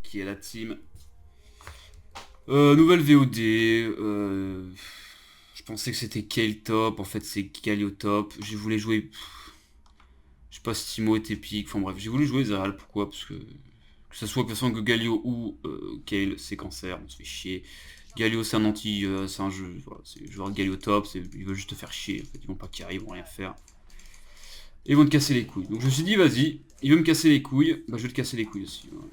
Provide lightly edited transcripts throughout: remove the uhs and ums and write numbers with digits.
qui est la team. Nouvelle VOD. Je pensais que c'était Kale top. En fait, c'est Galio top. J'ai voulu jouer. Je sais pas si Timo est épique. Enfin bref, j'ai voulu jouer Ezreal. Pourquoi? Parce que ce soit de toute façon que Galio ou Kale, c'est cancer. On se fait chier. Galio, c'est un anti. C'est un jeu. Voilà, c'est joueur de Galio top. Ils veulent juste te faire chier. En fait, ils vont pas carry, ils vont rien faire. Et ils vont te casser les couilles. Donc je me suis dit, vas-y, il veut me casser les couilles. Bah, je vais te casser les couilles aussi. Voilà.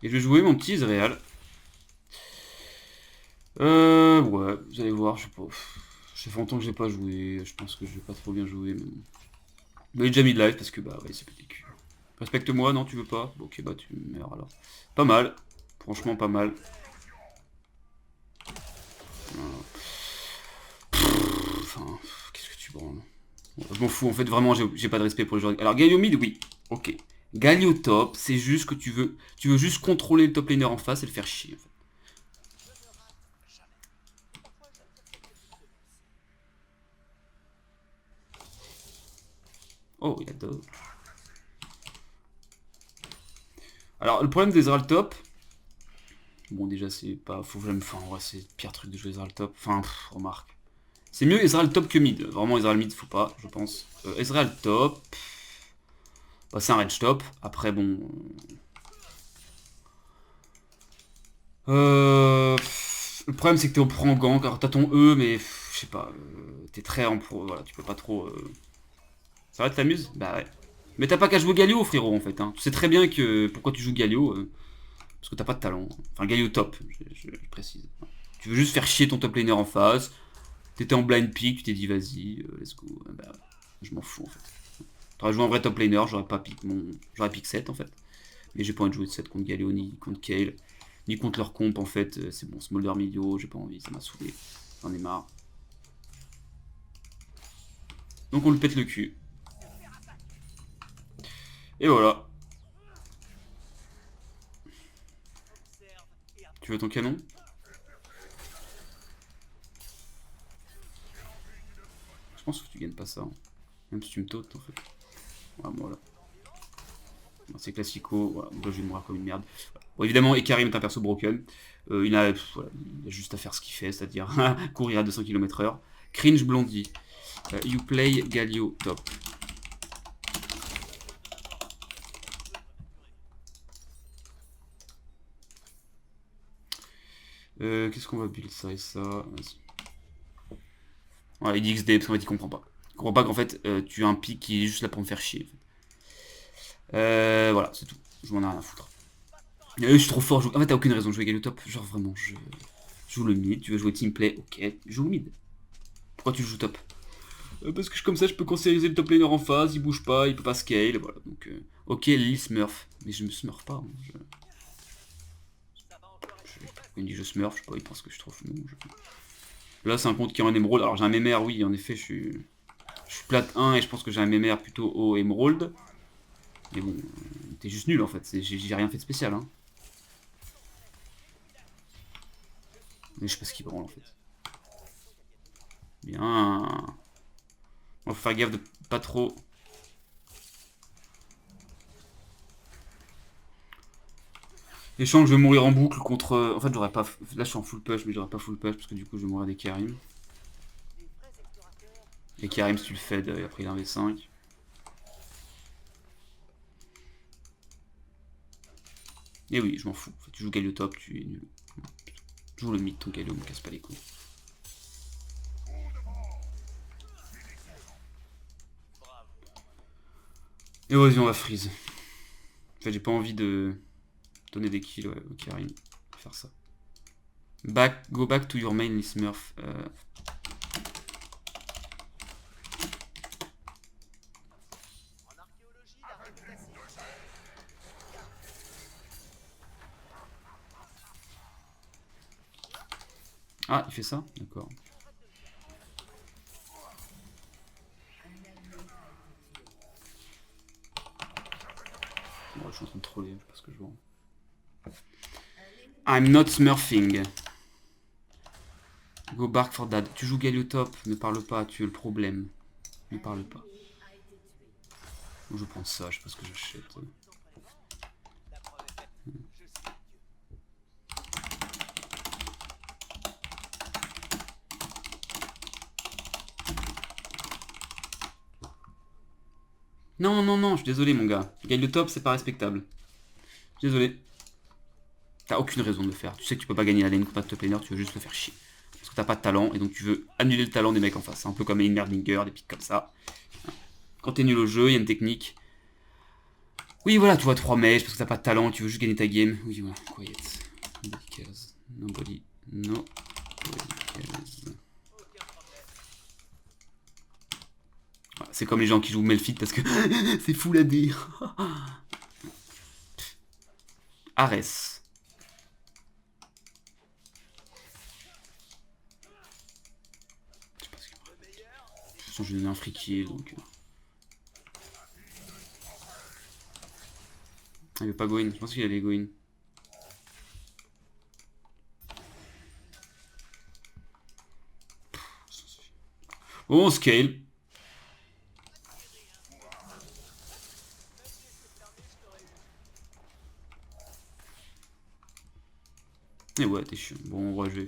Et je vais jouer mon petit Ezreal. Ouais, vous allez voir, je sais pas. Ça fait longtemps que j'ai pas joué. Je pense que je vais pas trop bien jouer. Mais j'ai déjà mis de live parce que, bah, ouais, c'est petit cul. Respecte-moi, non, tu veux pas? Bon, ok, bah, tu meurs alors. Pas mal. Franchement, pas mal. Enfin, qu'est-ce que tu branles? Je m'en fous, en fait, vraiment, j'ai pas de respect pour les joueurs. Alors, Galio mid, oui, ok. Galio top, c'est juste que tu veux juste contrôler le top laner en face et le faire chier, en fait. Oh, il a dodge. Alors, le problème des Ezreal top... Bon, déjà, c'est pas... Faut jamais... Enfin, ouais, c'est le pire truc de jouer Ezreal top. Enfin, remarque. C'est mieux Ezreal top que mid. Vraiment, Ezreal mid, faut pas, je pense. Ezreal top... Bah, c'est un range top. Après, bon... Le problème, c'est que t'es au pro en gank. Alors, t'as ton E, mais... Je sais pas. T'es très en pro. Voilà, tu peux pas trop... Ça va, tu t'amuses? Bah ouais. Mais t'as pas qu'à jouer Galio, frérot, en fait. Hein. Tu sais très bien que... Pourquoi tu joues Galio parce que t'as pas de talent. Enfin, Galio top, je précise. Tu veux juste faire chier ton top laner en face. T'étais en blind pick, tu t'es dit vas-y, let's go. Bah, je m'en fous en fait. T'aurais joué en vrai top laner, j'aurais pick 7 en fait. Mais j'ai pas envie de jouer de 7 contre Galio ni contre Kale. Ni contre leur comp en fait. C'est bon, Smolder Milio, j'ai pas envie, ça m'a saoulé. J'en ai marre. Donc on lui pète le cul. Et voilà. Tu veux ton canon? Je pense que tu gagnes pas ça. Hein. Même si tu me tautes en fait. Ouais, voilà. C'est classico, voilà. Là, je vais mourir comme une merde. Bon, évidemment, Ekarim est un perso broken. Voilà, il a juste à faire ce qu'il fait, c'est-à-dire courir à 200 km/h. Cringe Blondie. You play Galio top. Qu'est-ce qu'on va build ça et ça? Voilà, il dit XD parce qu'en fait il comprend pas. Il comprend pas qu'en fait tu as un pic qui est juste là pour me faire chier. Voilà, c'est tout. Je m'en ai rien à foutre. Je suis trop fort. En fait, t'as aucune raison de jouer Galio top. Genre vraiment, je joue le mid. Tu veux jouer teamplay? Ok, joue le mid. Pourquoi tu joues top? Parce que comme ça, je peux cancériser le top laner en phase, il bouge pas, il peut pas scale, voilà. Donc, ok, Lily smurf. Mais je me smurf pas. Hein, il me dit je smurf, je sais pas, il pense que je suis trop fou. Là, c'est un compte qui est en émeraude. Alors, j'ai un MMR, oui, en effet, je suis plate 1 et je pense que j'ai un MMR plutôt au émeraude. Mais bon, t'es juste nul en fait, j'ai rien fait de spécial. Hein. Mais je sais pas ce qu'il branle en fait. Bien. On va faire gaffe de pas trop. Et je sens que je vais mourir en boucle contre. En fait, j'aurais pas. Là, je suis en full push, mais j'aurais pas full push parce que du coup, je vais mourir des Karim. Et Karim, si tu le fed, et après il a un V5. Et oui, je m'en fous. En fait, tu joues Galio top, tu es nul. Joue le mid, ton Galio, me casse pas les couilles. Et vas-y, on va freeze. En fait, j'ai pas envie de donner des kills au Karim. On va faire ça. Go back to your main Smurf. Ah, il fait ça? D'accord. Bon, je suis en train de troller, je sais pas ce que je vois. I'm not smurfing. Go bark for dad. Tu joues Galio top, ne parle pas, tu es le problème. Ne parle pas. Je prends ça, je sais pas ce que j'achète. Non, non, non, je suis désolé, mon gars. Gagne le top, c'est pas respectable. Désolé. T'as aucune raison de le faire. Tu sais que tu peux pas gagner la lane contre un top laner, tu veux juste le faire chier. Parce que t'as pas de talent, et donc tu veux annuler le talent des mecs en face. C'est un peu comme Einmerdinger, des pics comme ça. Quand t'es nul au jeu, il y a une technique. Oui, voilà, tu vois 3 mages parce que t'as pas de talent, tu veux juste gagner ta game. Oui, voilà, quiet. Nobody cares. Nobody. No. Voilà, c'est comme les gens qui jouent Melfit parce que c'est fou la dire. Ares. Je sais pas ce que... De toute façon, je vais donner un free kill donc. Il veut pas go in, je pense qu'il allait go in. Bon, on scale. Et ouais, t'es chiant. Bon, ouais, je vais.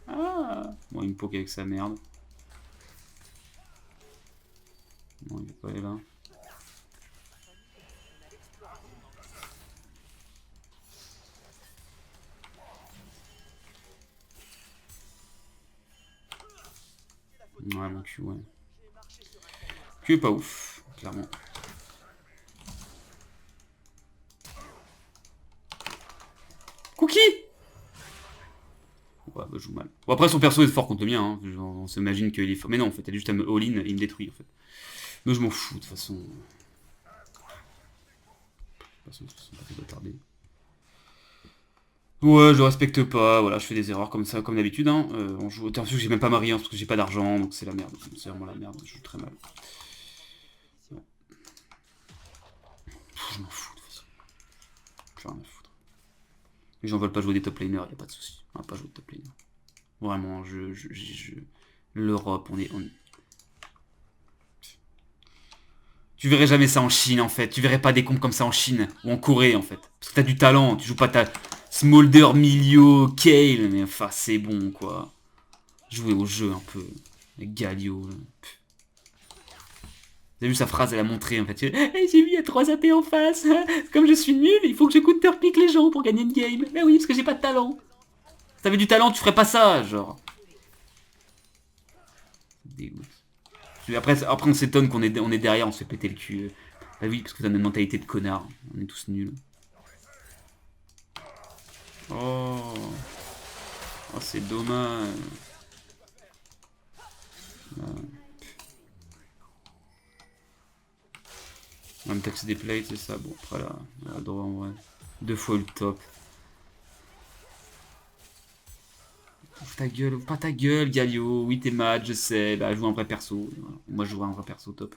Ah. Bon, il me poke avec sa merde. Bon, il veut pas aller là. Ouais, mon cul, ouais. Cul est pas ouf, clairement. Cookie. Ouais, bah, je joue mal. Bon, après, son perso est fort contre le mien. Hein. Genre, on s'imagine qu'il est fort. Mais non, en fait, elle est juste à me all-in et il me détruit, en fait. Mais je m'en fous, de toute façon. De toute façon, ça doit tarder. Ouais, je le respecte pas, voilà, je fais des erreurs comme ça, comme d'habitude. Hein. On joue. T'as l'impression que j'ai même pas ma rien parce que j'ai pas d'argent, donc c'est la merde. C'est vraiment la merde, je joue très mal. Ouais. Je m'en fous, de toute façon. J'ai rien à foutre. Les gens veulent pas jouer des top laners, y a pas de soucis. On va pas jouer de top laner. Vraiment, l'Europe, on... Tu verrais jamais ça en Chine, en fait. Tu verrais pas des comptes comme ça en Chine. Ou en Corée, en fait. Parce que t'as du talent. Tu joues pas ta Smolder, Milio, Kale. Mais enfin, c'est bon, quoi. Jouer au jeu, un peu. Avec Galio, là. Vous avez vu sa phrase, elle a montré, en fait. J'ai vu, il y a 3 AP en face. Comme je suis nul, il faut que je counterpick les gens pour gagner une game. Mais oui, parce que j'ai pas de talent. Si t'avais du talent, tu ferais pas ça, genre. Dégoûte. Après on s'étonne qu'on est, on est derrière, on se fait péter le cul. Bah oui, parce que t'as une mentalité de connard. On est tous nuls. Oh, oh c'est dommage. Même taxe des plates, c'est ça. Bon, après là, on a droit en vrai. 2 fois le top. Ouvre ta gueule, ouvre pas ta gueule, Galio. Oui, t'es mad, je sais. Bah, joue un vrai perso. Voilà. Moi, je joue un vrai perso top.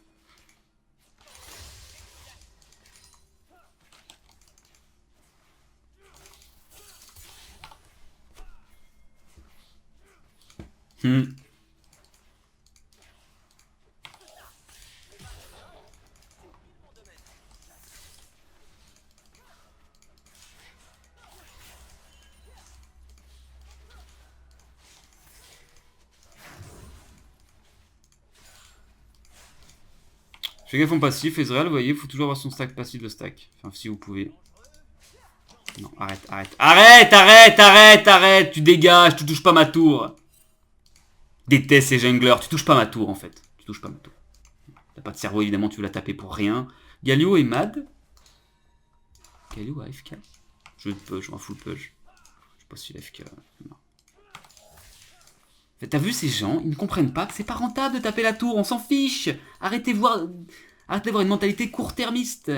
Hmm. Fais gaffe en passif, Ezreal, vous voyez, faut toujours avoir son stack passif de stack. Enfin, si vous pouvez. Non, arrête, arrête. Arrête, arrête, arrête, arrête. Tu dégages, tu touches pas ma tour. Déteste ces junglers, tu touches pas ma tour en fait. Tu touches pas ma tour. T'as pas de cerveau, évidemment, tu veux la taper pour rien. Galio est mad. Galio AFK. Je push, en full push. Je sais pas si l'AFK. Non. T'as vu ces gens, ils ne comprennent pas que c'est pas rentable de taper la tour, on s'en fiche. Arrêtez d'avoir une mentalité court-termiste.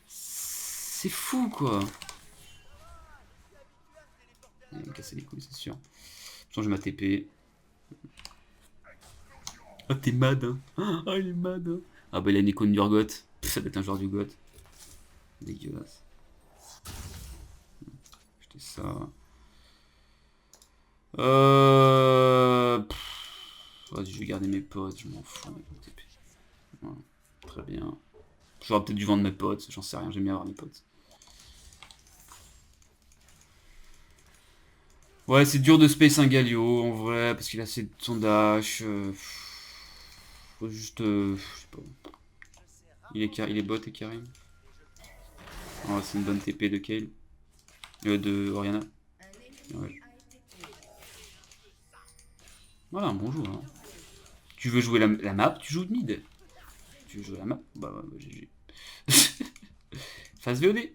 C'est fou quoi. Il va me casser les couilles, c'est sûr. De toute façon, je vais ma TP. Ah, t'es mad, hein. Ah, il est mad, hein. Ah, bah, il a une icône d'Urgot. Ça doit être un joueur du GOT. Dégueulasse. Acheter ça. Vas-y, je vais garder mes potes, je m'en fous. Voilà. Très bien. J'aurais peut-être dû vendre mes potes, j'en sais rien, j'aime bien avoir mes potes. Ouais, c'est dur de space un Galio, en vrai, parce qu'il a son dash. Faut juste... je sais pas. Il est bot et Karim. Oh, c'est une bonne TP de Kale. De Oriana. Ouais. Voilà, un bon joueur. Hein. Tu veux jouer la map, tu joues de mid. Tu veux jouer la map, bah GG. Phase VOD.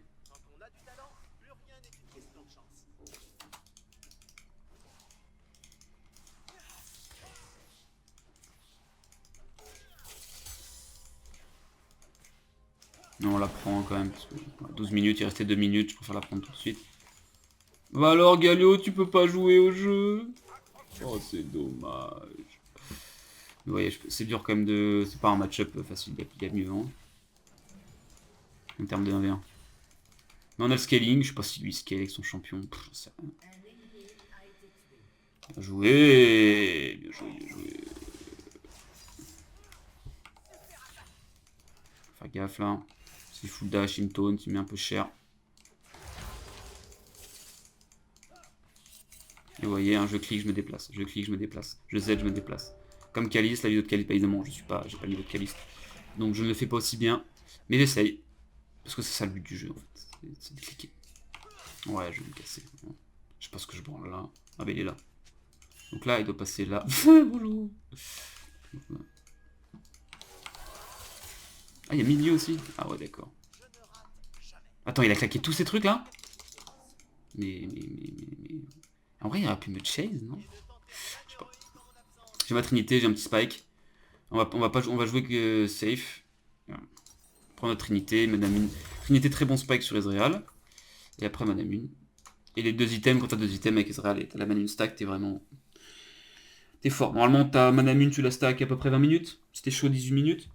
Non, on la prend quand même, parce que 12 minutes, il restait 2 minutes, je préfère la prendre tout de suite. Bah alors Galio, tu peux pas jouer au jeu. Oh, c'est dommage. Vous voyez, c'est dur quand même de... C'est pas un match-up facile, il y a mieux, hein. En termes de 1v1. Mais on a le scaling, je sais pas si lui scale avec son champion. Pff, j'en sais rien. Bien joué. Bien joué, bien joué. Faire gaffe là. C'est full dash, il me taunt, il met un peu cher. Et vous voyez, hein, je clique, je me déplace. Je clique, je me déplace. Je Z, je me déplace. Comme Calice, la vidéo de Calice, évidemment, j'ai pas le niveau de Calice. Donc je ne le fais pas aussi bien. Mais j'essaye. Parce que c'est ça le but du jeu en fait. C'est de cliquer. Ouais, je vais me casser. Je sais pas ce que je branle là. Ah bah il est là. Donc là, il doit passer là. Bonjour. Ah, il y a milieu aussi. Ah ouais, d'accord. Attends, il a claqué tous ces trucs là. Mais... En vrai, il aurait pu me chase, non? Je sais pas. J'ai ma Trinité, j'ai un petit Spike. On va jouer que safe. Voilà. Prends notre Trinité, Madame une. Trinité très bon Spike sur Ezreal. Et après Madame une. Et les deux items, quand t'as deux items avec Ezreal et t'as la Madame stack, t'es vraiment... T'es fort. Normalement, ta Madame une, tu la stack à peu près 20 minutes. Si t'es chaud, 18 minutes.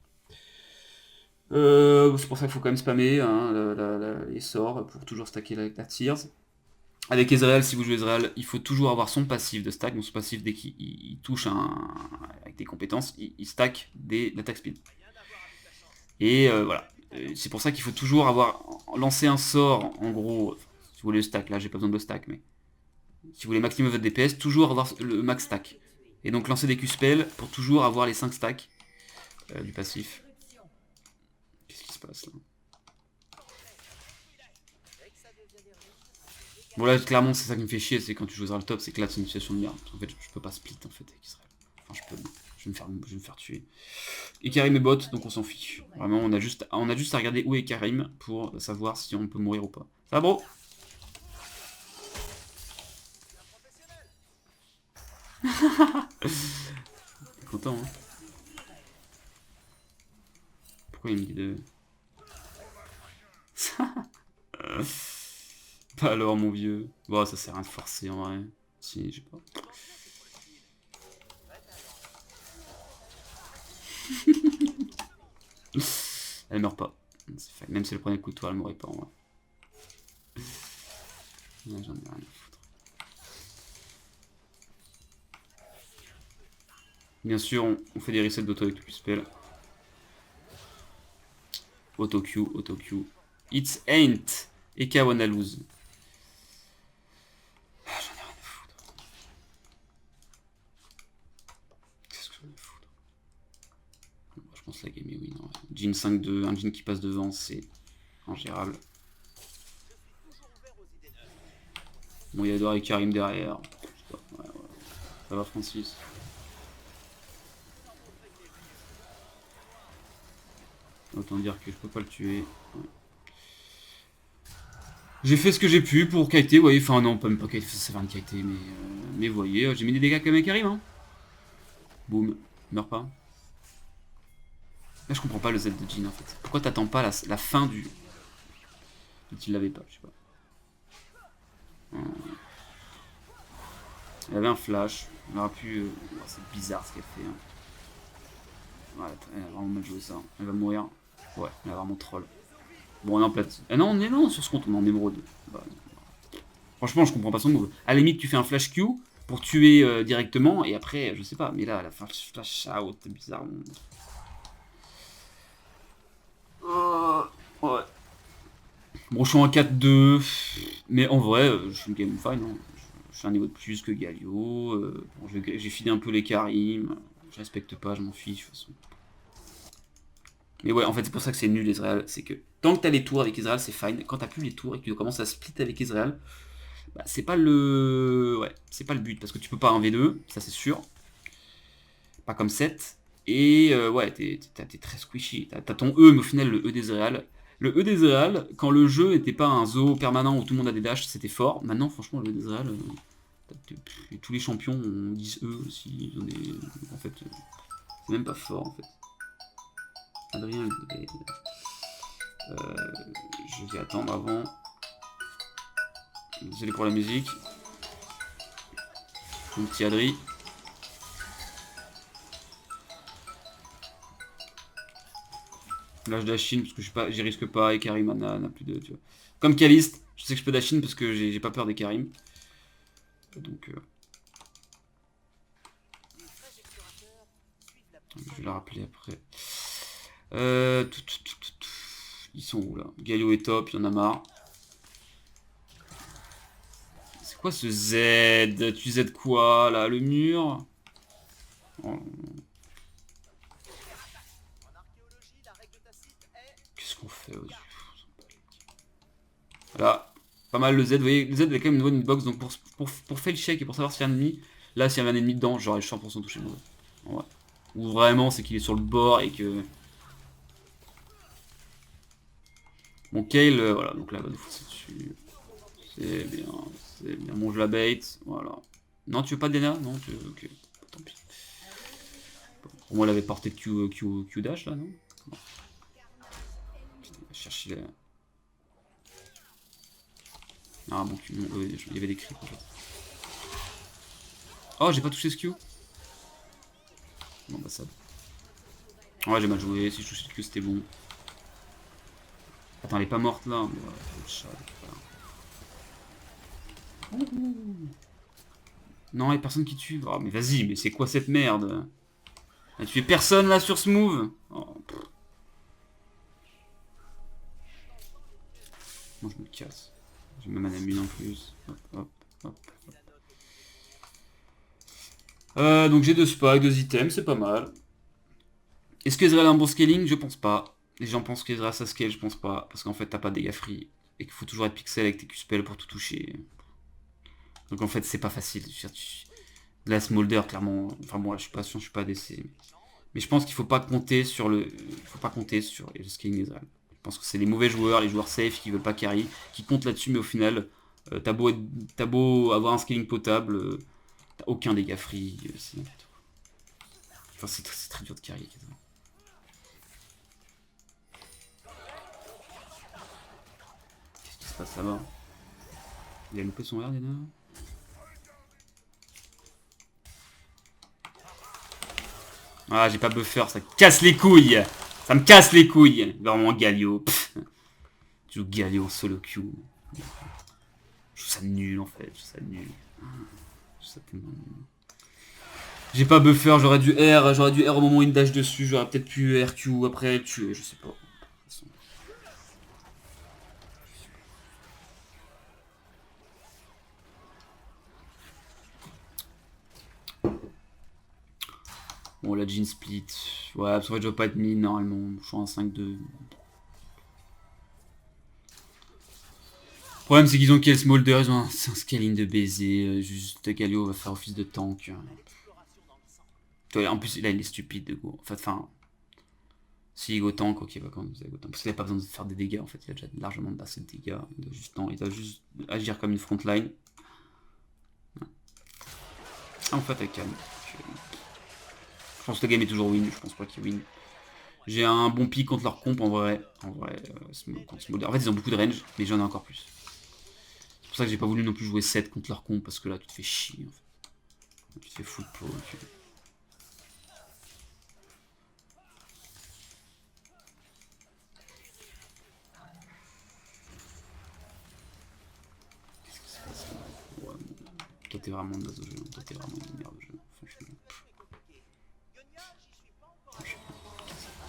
C'est pour ça qu'il faut quand même spammer hein, les sorts pour toujours stacker la Tears. Avec Ezreal, si vous jouez Ezreal, il faut toujours avoir son passif de stack. Donc son passif, dès qu'il touche avec des compétences, il stack l'attaque speed. Et voilà. C'est pour ça qu'il faut toujours avoir lancé un sort, en gros, si vous voulez le stack, là j'ai pas besoin de le stack, mais si vous voulez maximiser votre DPS, toujours avoir le max stack. Et donc lancer des Q-spells pour toujours avoir les 5 stacks du passif. Qu'est-ce qui se passe là? Bon là clairement c'est ça qui me fait chier, c'est quand tu joues le top, c'est que là c'est une situation de merde. En fait je peux pas split en fait avec Israël. Enfin je peux, je vais me faire tuer. Et Karim est bot, donc on s'en fiche. Vraiment on a juste à regarder où est Karim pour savoir si on peut mourir ou pas. Ça va bro? Content hein. Pourquoi il me dit de... Bah alors mon vieux. Bon ça sert à rien de forcer en vrai. Si, je sais pas. Elle meurt pas. Même si elle prenait le coup de toit, elle mourrait pas en vrai. Ouais, j'en ai rien à foutre. Bien sûr, on fait des resets d'auto avec le Q-spell. Auto-Q, auto-Q. It's ain't. Eka wanna lose. Ah, j'en ai rien à foutre. Qu'est-ce que j'en ai à foutre? Je pense que la game est win. Jean 5-2, un Jean qui passe devant, c'est ingérable. Bon, il y a Edouard et Karim derrière. Ouais. Ça va, Francis. Autant dire que je peux pas le tuer. Ouais. J'ai fait ce que j'ai pu pour kiter, vous voyez. Enfin, non, pas même pas kiter, ça fait un kiter, mais vous voyez, j'ai mis des dégâts comme un Karim. Hein. Boum, meurt pas. Là, je comprends pas le Z de Jean en fait. Pourquoi t'attends pas la fin du. Tu l'avais pas, je sais pas. Elle avait un flash. Elle aurait pu. Oh, c'est bizarre ce qu'elle fait. Hein. Ouais, elle a vraiment mal joué ça. Elle va mourir. Ouais, elle a vraiment troll. Bon, on est en plate. Ah non, on est non, sur ce compte, on est en émeraude. Bah, franchement, je comprends pas son move. À la limite, tu fais un flash Q pour tuer directement et après, je sais pas. Mais là, la flash out, c'est bizarre. Ouais. Bon, je suis en 4-2. Mais en vrai, je suis une game fine. Hein. Je suis un niveau de plus que Galio. Bon, j'ai fidé un peu les Karim. Je respecte pas, je m'en fiche de toute façon. Mais ouais, en fait, c'est pour ça que c'est nul Israël. C'est que tant que t'as les tours avec Israël, c'est fine. Quand t'as plus les tours et que tu commences à split avec Israël, bah, c'est pas le. Ouais, c'est pas le but. Parce que tu peux pas 1v2, ça c'est sûr. Pas comme 7. Et ouais, t'es très squishy. T'as ton E, mais au final, le E d'Israël. Le E d'Israël, quand le jeu était pas un zoo permanent où tout le monde a des dashs, c'était fort. Maintenant, franchement, le E d'Israël, tous les champions ont 10 E aussi. Ils ont des... En fait, c'est même pas fort en fait. Adrien, je vais attendre avant. Désolé pour la musique. Mon petit Adri. Là je dashine parce que j'y risque pas et Karim n'a plus de. Tu vois. Comme Kalist, je sais que je peux dashine parce que j'ai pas peur des Karim. Donc je vais la rappeler après. Ils sont où là? Gaillot est top, il y en a marre. C'est quoi ce Z? Tu Z quoi là? Le mur? Oh. Qu'est-ce qu'on fait aussi? Voilà, pas mal le Z. Vous voyez, le Z avait quand même une bonne hitbox. Donc pour faire le check et pour savoir s'il y a un ennemi, là s'il y avait un ennemi dedans, j'aurais 100% touché le Z. Ouais. Ou vraiment c'est qu'il est sur le bord et que. Mon Kale, voilà, donc là, va nous foncer dessus. C'est bien, c'est bien. Bon, je la bait, voilà. Non, tu veux pas de Dena? Non, tu veux. Ok, tant pis. Pour moi, elle avait porté Q dash là, non? Non. Putain, il va chercher la. Ah bon, il y avait des creeps en fait. Oh, j'ai pas touché ce Q. Bon, bah ça. Ouais, j'ai mal joué. Si je touchais le Q, c'était bon. Attends, elle est pas morte là. Ouais, le chat, non, il y a personne qui tue. Oh, mais vas-y, mais c'est quoi cette merde? Elle tué personne là sur ce move. Oh, moi je me casse. J'ai même un amune en plus. Hop, hop, hop. Donc j'ai 2 spikes, 2 items, c'est pas mal. Est-ce que Ezreal a un bon scaling? Je pense pas. Les gens pensent qu'Ezreal ça scale, je pense pas. Parce qu'en fait t'as pas de dégâts free. Et qu'il faut toujours être pixel avec tes Q-spells pour tout toucher. Donc en fait c'est pas facile. La Smolder clairement. Enfin bon là je suis pas sûr, je suis pas DC. Mais je pense qu'il faut pas compter sur le. Il faut pas compter sur le scaling d'Ezreal. Je pense que c'est les mauvais joueurs, les joueurs safe qui veulent pas carry, qui comptent là-dessus, mais au final, t'as beau avoir un scaling potable, t'as aucun dégât free, c'est n'importe quoi. Enfin, c'est très dur de carry. Qu'est-ce qui se passe là-bas? Il a loupé son R, Dena? Ah, j'ai pas buffer, ça casse les couilles! Ça me casse les couilles! Vraiment, Galio. Tu joues Galio en solo queue. Je trouve ça nul en fait, je trouve ça nul. Je trouve ça tellement nul. J'ai pas buffer, j'aurais dû R au moment où il me dash dessus, j'aurais peut-être pu RQ après tuer, je sais pas. Bon, la jean split. Ouais, parce qu'en fait, je vais pas être mine normalement. Je suis en 5-2. Le problème, c'est qu'ils ont kill Smolder, ils ont un scaling de baiser. Juste, Galio va faire office de tank. En plus, là, il est stupide de go. En fait, enfin. Si il go tank, ok, va quand même go tank. Parce qu'il a pas besoin de faire des dégâts, en fait. Il a déjà largement assez de dégâts. Il doit juste agir comme une frontline. Ah, en fait, avec calme. Je pense que le game est toujours win. Je pense pas qu'il win. J'ai un bon pick contre leur comp en vrai. Contre Smolder. En fait, ils ont beaucoup de range, mais j'en ai encore plus. C'est pour ça que j'ai pas voulu non plus jouer 7 contre leur comp, parce que là, tu te fais chier. En fait. Tu te fais full pro. Qu'est-ce qui se passe là? Ouais, toi, t'es vraiment naze au jeu. Toi, t'es vraiment une merde au jeu. Franchement.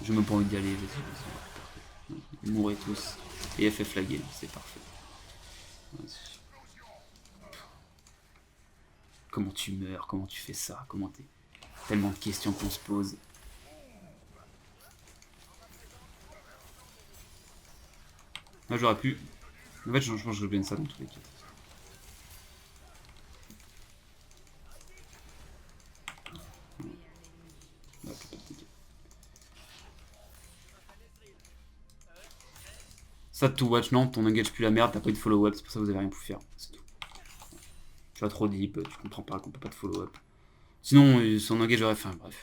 J'ai même pas envie d'y aller. Vas-y. Mourrez tous. Et FF la game, c'est parfait. Comment tu meurs? Comment tu fais ça? Comment t'es. Tellement de questions qu'on se pose. Là j'aurais pu... En fait je pense que je gagne ça dans tous les cas. Là, tu peux te dire. Ça to watch, non, ton engage plus la merde, t'as pas eu de follow-up, c'est pour ça que vous avez rien pu faire. C'est tout. Tu vas trop deep, tu comprends pas qu'on peut pas de follow-up. Sinon, son engage aurait fait un bref.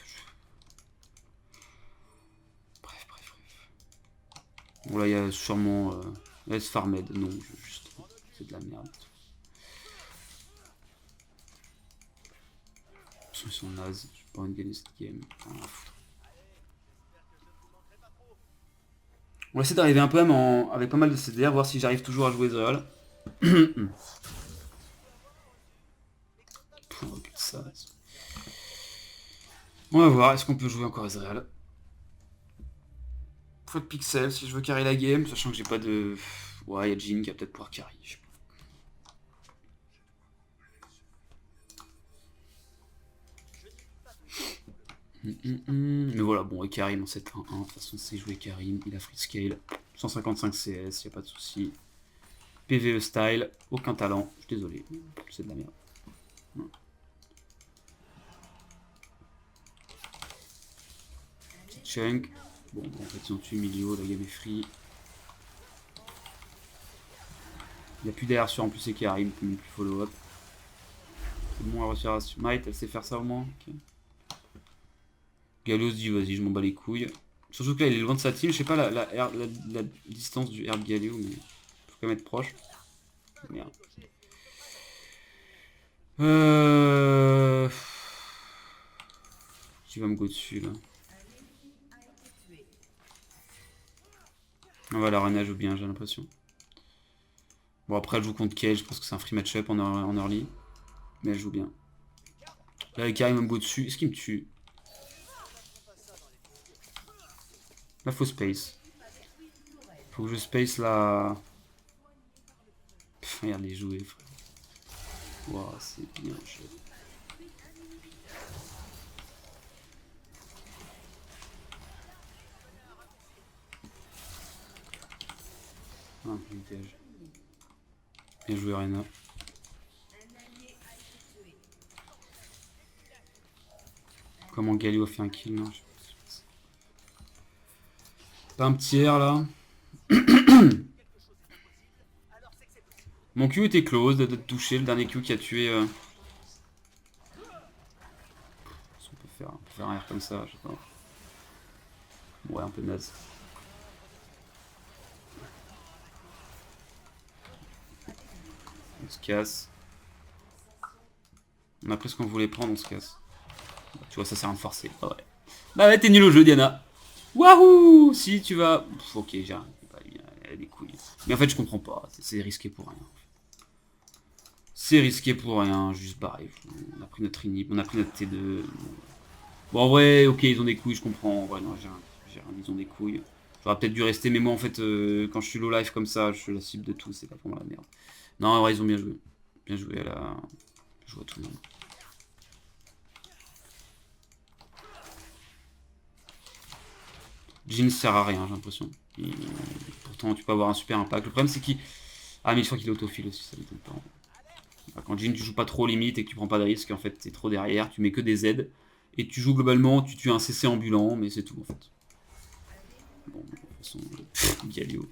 Bref. Bon là il y a sûrement... S Farmed, non, juste... C'est de la merde. Ils sont nazes, j'ai pas envie de gagner cette game. On va essayer d'arriver un peu même avec pas mal de CDR, voir si j'arrive toujours à jouer Ezreal. On va voir, est-ce qu'on peut jouer encore Ezreal. Faut de pixel si je veux carry la game, sachant que j'ai pas de... Ouais, il y a Jhin qui va peut-être pouvoir carry, je sais pas. Mais voilà, bon, et Karim en 7-1-1, de toute façon c'est jouer Karim, il a free scale, 155 CS, y a pas de souci. PVE style, aucun talent, je suis désolé, c'est de la merde. Petit chunk, bon, en fait ils ont tué Milio, la game est free. Il n'y a plus d'air sur en plus c'est Karim, plus follow-up. C'est bon, elle réussir à smite, elle sait faire ça au moins. Okay. Galio se dit vas-y je m'en bats les couilles. Surtout que là il est loin de sa team, je sais pas la distance du herbe Galio, mais faut quand même être proche. Merde. Qui va me go dessus là. On va la Rena joue bien j'ai l'impression. Bon après elle joue contre Cage, je pense que c'est un free match-up en early. Mais elle joue bien. Là Karim va me go dessus, est-ce qu'il me tue? Là faut space. Faut que je space là. Regarde les jouer frère. Wow, c'est bien joué. Ah, bien joué Rena. Comment Galio a fait un kill, non? Pas un petit R là. Mon Q était close, de toucher le dernier Q qui a tué. On peut faire un R comme ça, je sais pas. Ouais, un peu naze. On se casse. On a pris ce qu'on voulait prendre, on se casse. Tu vois, ça sert à me forcer. Ah ouais. Bah ouais, t'es nul au jeu, Diana. Wahou! Si tu vas. Ok, j'ai rien. Elle a des couilles. Mais en fait, je comprends pas. C'est risqué pour rien. C'est risqué pour rien. Juste pareil. On a pris notre inhib, on a pris notre T2. Bon, en vrai, ok, ils ont des couilles, je comprends. En vrai, non, j'ai rien. Ils ont des couilles. J'aurais peut-être dû rester, mais moi, en fait, quand je suis low life comme ça, je suis la cible de tout. C'est pas vraiment la merde. Non, en vrai, ils ont bien joué. Bien joué à la. Je vois tout le monde. Jhin sert à rien, j'ai l'impression. Pourtant, tu peux avoir un super impact. Le problème, c'est qu'il. Ah, mais je crois qu'il est autofile aussi, ça m'étonne pas. Quand Jhin, tu joues pas trop limite et que tu prends pas de risque, en fait, t'es trop derrière, tu mets que des Z. Et tu joues globalement, tu tues un CC ambulant, mais c'est tout, en fait. Bon, de toute façon, Galio.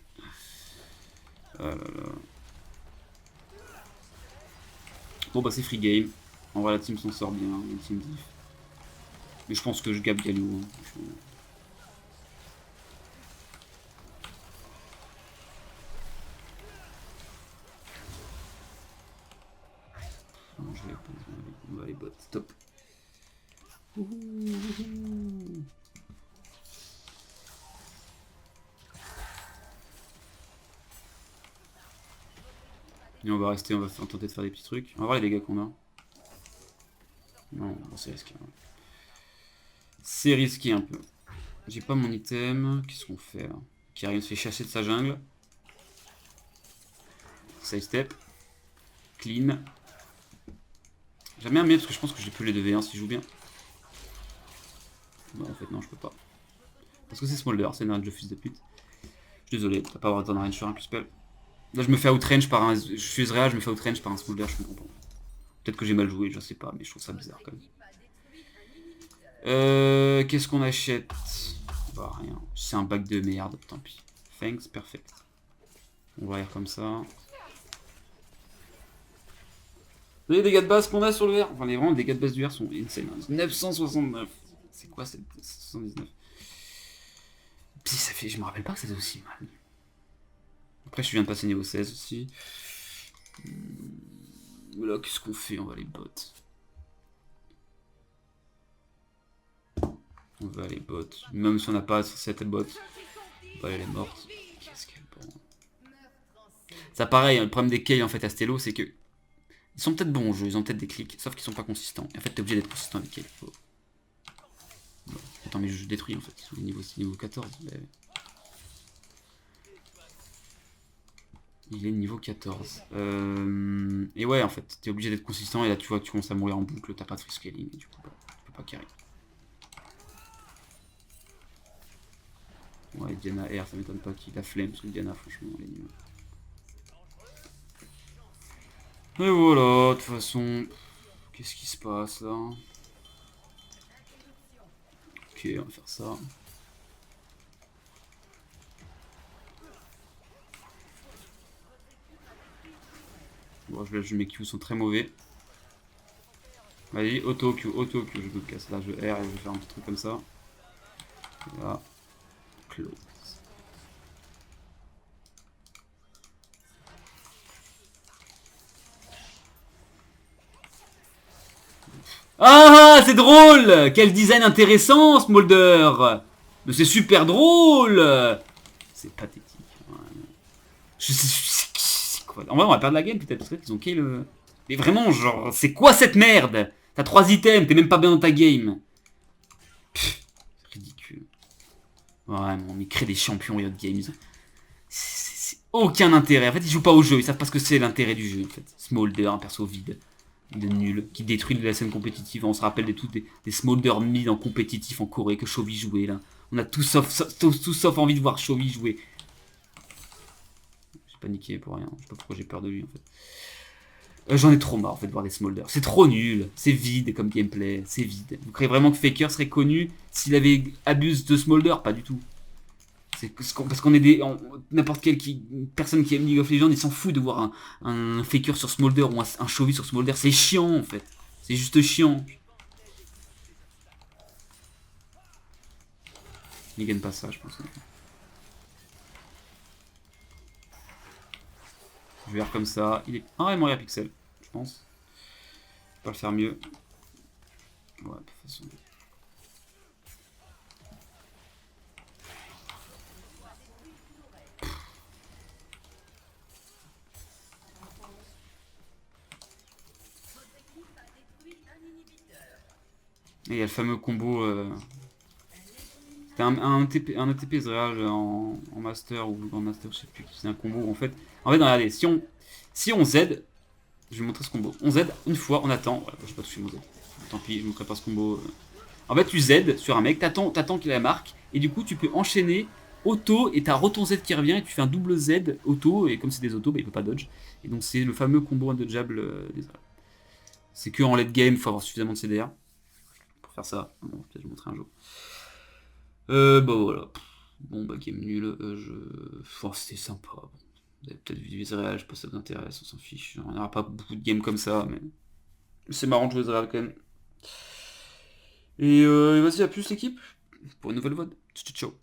Bon, bah, c'est free game. En vrai, la team s'en sort bien, la team diff. Mais je pense que je gabe Galio. Hein. On va les bots, stop. Et on va rester, on va tenter de faire des petits trucs. On va voir les dégâts qu'on a. Non, c'est risqué. Hein. C'est risqué un peu. J'ai pas mon item. Qu'est-ce qu'on fait là? Karim se fait chasser de sa jungle. Side step. Clean. J'aime bien parce que je pense que j'ai plus les 2v1 si je joue bien. Non, en fait, non, je peux pas. Parce que c'est Smolder, c'est une range de fils de pute. Je suis désolé, t'as pas avoir de range sur un Q-spell. Là, je me fais outrange par un... Je suis Ezreal, je me fais outrange par un Smolder, je comprends pas. Peut-être que j'ai mal joué, je sais pas, mais je trouve ça bizarre quand même. Qu'est-ce qu'on achète? Bah rien, c'est un bac de merde, tant pis. Thanks, perfect. On va aller comme ça. Vous voyez les dégâts de base qu'on a sur le verre? Enfin, vraiment, les dégâts de base du verre sont insane. 969. C'est quoi cette 79? Puis ça fait... Je me rappelle pas que c'était aussi mal. Après, je viens de passer niveau 16 aussi. Là, qu'est-ce qu'on fait? On va aller bot. On va aller bot. Même si on n'a pas cette bot. On va aller, elle est morte. Qu'est-ce qu'elle prend? Ça pareil, le problème des Kale en fait à Stello, c'est que ils sont peut-être bons au jeu, ils ont peut-être des clics, sauf qu'ils sont pas consistants. Et en fait, t'es obligé d'être consistant avec Kale. Faut... Bon. Attends, mais je détruis en fait. Ils sont niveau 14. Mais... Il est niveau 14. Et ouais, en fait, t'es obligé d'être consistant. Et là, tu vois que tu commences à mourir en boucle. T'as pas de free scaling. Et du coup, bah, tu peux pas carry. Ouais, Diana R, ça m'étonne pas qu'il a flemme. Parce que Diana, franchement, elle est nulle. Et voilà, de toute façon. Qu'est-ce qui se passe là? Ok, on va faire ça. Bon, mes Q sont très mauvais. Vas-y, auto-Q, je me casse. Là, je R et je vais faire un petit truc comme ça. Là. Close. Ah, c'est drôle! Quel design intéressant, Smolder! Mais c'est super drôle! C'est pathétique. Je sais, c'est quoi? En vrai, on va perdre la game peut-être, parce qu'ils ont kill. Mais vraiment, genre, c'est quoi cette merde? T'as 3 items, t'es même pas bien dans ta game. C'est ridicule. Ouais, on y crée des champions Riot Games. C'est aucun intérêt. En fait, ils jouent pas au jeu, ils savent pas ce que c'est l'intérêt du jeu. En fait, Smolder, un perso vide, de nul, qui détruit la scène compétitive. On se rappelle des Smolder mid en compétitif en Corée que Chovy jouait là. On a tout sauf envie de voir Chovy jouer. J'ai paniqué pour rien. Je sais pas pourquoi j'ai peur de lui en fait. J'en ai trop marre en fait de voir des Smolder. C'est trop nul, c'est vide comme gameplay, c'est vide. Vous croyez vraiment que Faker serait connu s'il avait abusé de Smolder? Pas du tout. C'est parce qu'on est des... N'importe quelle personne qui aime League of Legends, il s'en fout de voir un Faker sur Smolder ou un Chovy sur Smolder. C'est chiant en fait. C'est juste chiant. Il gagne pas ça, je pense. Je vais faire comme ça. Il est... Ah ouais, mourir pixel, je pense. Je peux pas le faire mieux. Ouais, de toute façon. Et il y a le fameux combo. C'était un ETP Ezreal en master ou en master, je sais plus. C'est un combo où, en fait, regardez, si on Z, je vais vous montrer ce combo. On Z une fois, on attend. Voilà, je vais pas toucher mon Z. Tant pis, je ne montrerai pas ce combo. En fait, tu Z sur un mec, t'attends qu'il la marque, et du coup, tu peux enchaîner auto, et t'as ton Z qui revient, et tu fais un double Z auto, et comme c'est des autos, bah, il peut pas dodge. Et donc, c'est le fameux combo undodgeable d'Ezreal. C'est que en late game, il faut avoir suffisamment de CDR pour faire ça. Bon, peut-être je vous montrer un jour. Bah voilà. Bon, bah game nul. Oh, c'était sympa. Bon. Vous avez peut-être vu du Ezreal, je sais pas si ça vous intéresse, on s'en fiche. On n'aura pas beaucoup de games comme ça, mais c'est marrant de jouer Ezreal quand même. Et vas-y, à plus l'équipe pour une nouvelle VOD. Ciao, ciao.